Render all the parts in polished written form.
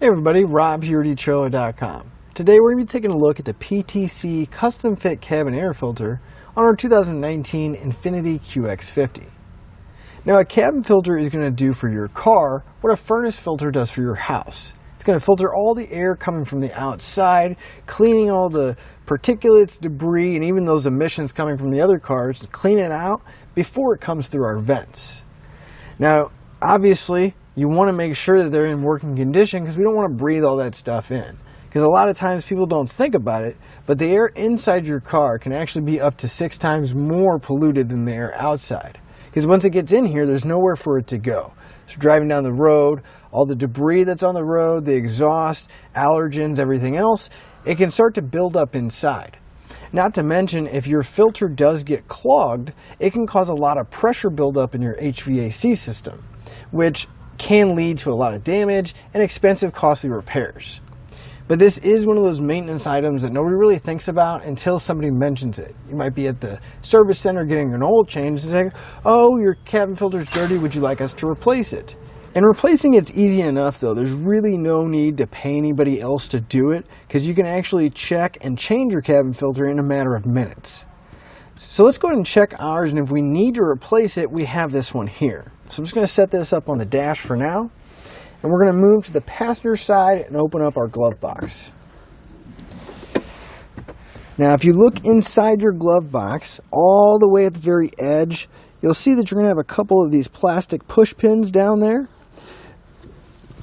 Hey everybody, Rob here at etrailer.com. Today we're going to be taking a look at the PTC Custom Fit Cabin Air Filter on our 2019 Infiniti QX50. Now a cabin filter is going to do for your car what a furnace filter does for your house. It's going to filter all the air coming from the outside, cleaning all the particulates, debris, and even those emissions coming from the other cars, to clean it out before it comes through our vents. Now obviously you want to make sure that they're in working condition because we don't want to breathe all that stuff in. Because a lot of times people don't think about it, but the air inside your car can actually be up to 6 times more polluted than the air outside. Because once it gets in here, there's nowhere for it to go. So driving down the road, all the debris that's on the road, the exhaust, allergens, everything else, it can start to build up inside. Not to mention, if your filter does get clogged, it can cause a lot of pressure buildup in your HVAC system, which can lead to a lot of damage and expensive, costly repairs. But this is one of those maintenance items that nobody really thinks about until somebody mentions it. You might be at the service center getting an oil change and say, "Oh, your cabin filter's dirty, would you like us to replace it?" And replacing it's easy enough though. There's really no need to pay anybody else to do it because you can actually check and change your cabin filter in a matter of minutes. So let's go ahead and check ours, and if we need to replace it, we have this one here. So I'm just going to set this up on the dash for now, and we're going to move to the passenger side and open up our glove box. Now if you look inside your glove box, all the way at the very edge, you'll see that you're going to have a couple of these plastic push pins down there.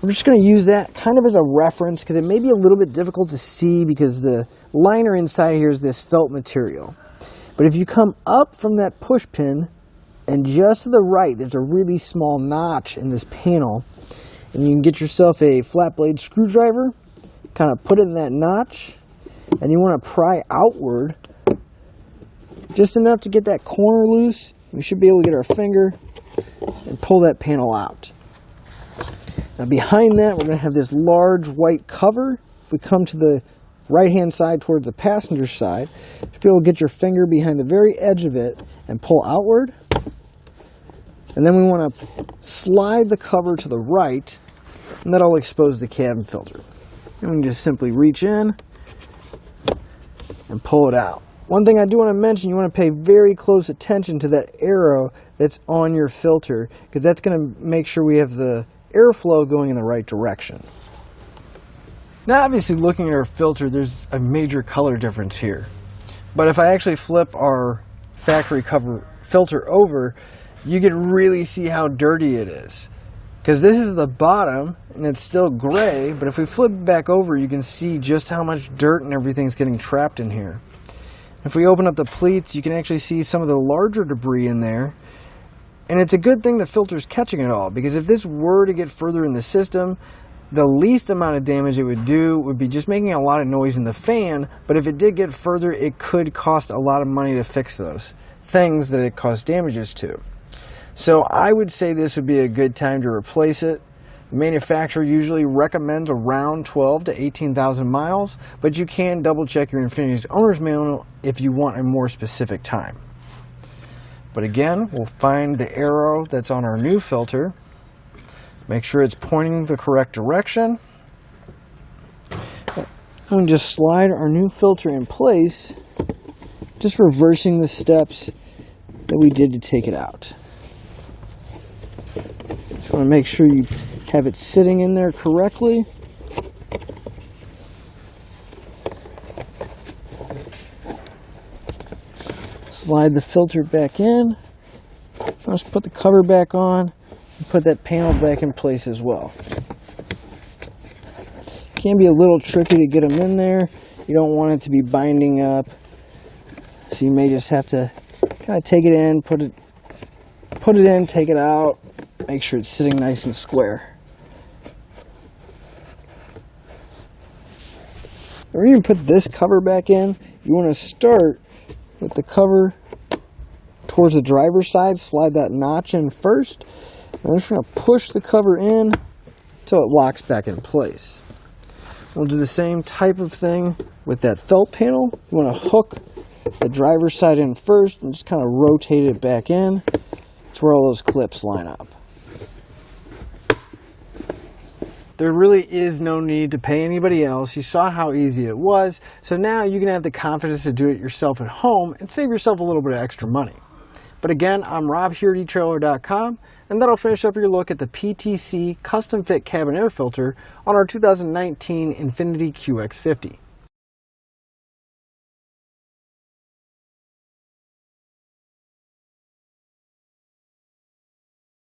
We're just going to use that kind of as a reference because it may be a little bit difficult to see because the liner inside here is this felt material. But if you come up from that push pin, and just to the right, there's a really small notch in this panel, and you can get yourself a flat blade screwdriver, kind of put it in that notch, and you want to pry outward just enough to get that corner loose. We should be able to get our finger and pull that panel out. Now behind that, we're going to have this large white cover. If we come to the right-hand side towards the passenger side, you should be able to get your finger behind the very edge of it and pull outward. And then we want to slide the cover to the right, and that'll expose the cabin filter. And we can just simply reach in and pull it out. One thing I do want to mention, you want to pay very close attention to that arrow that's on your filter, because that's going to make sure we have the airflow going in the right direction. Now obviously looking at our filter, there's a major color difference here. But if I actually flip our factory cover filter over, you can really see how dirty it is. Because this is the bottom and it's still gray, but if we flip it back over, you can see just how much dirt and everything's getting trapped in here. If we open up the pleats, you can actually see some of the larger debris in there. And it's a good thing the filter's catching it all, because if this were to get further in the system, the least amount of damage it would do would be just making a lot of noise in the fan, but if it did get further, it could cost a lot of money to fix those things that it caused damages to. So I would say this would be a good time to replace it. The manufacturer usually recommends around 12 to 18,000 miles, but you can double check your Infiniti's owner's manual if you want a more specific time. But again, we'll find the arrow that's on our new filter. Make sure it's pointing the correct direction. And just slide our new filter in place, just reversing the steps that we did to take it out. Just want to make sure you have it sitting in there correctly. Slide the filter back in. Just put the cover back on. Put that panel back in place as well. Can be a little tricky to get them in there. You don't want it to be binding up, so you may just have to kind of take it in, put it in, take it out, make sure it's sitting nice and square. Or even put this cover back in. You want to start with the cover towards the driver's side, slide that notch in first. I'm just going to push the cover in until it locks back in place. We'll do the same type of thing with that felt panel. You want to hook the driver's side in first and just kind of rotate it back in to where all those clips line up. There really is no need to pay anybody else. You saw how easy it was, so now you can have the confidence to do it yourself at home and save yourself a little bit of extra money. But again, I'm Rob here at etrailer.com, and that'll finish up your look at the PTC Custom Fit Cabin Air Filter on our 2019 Infiniti QX50.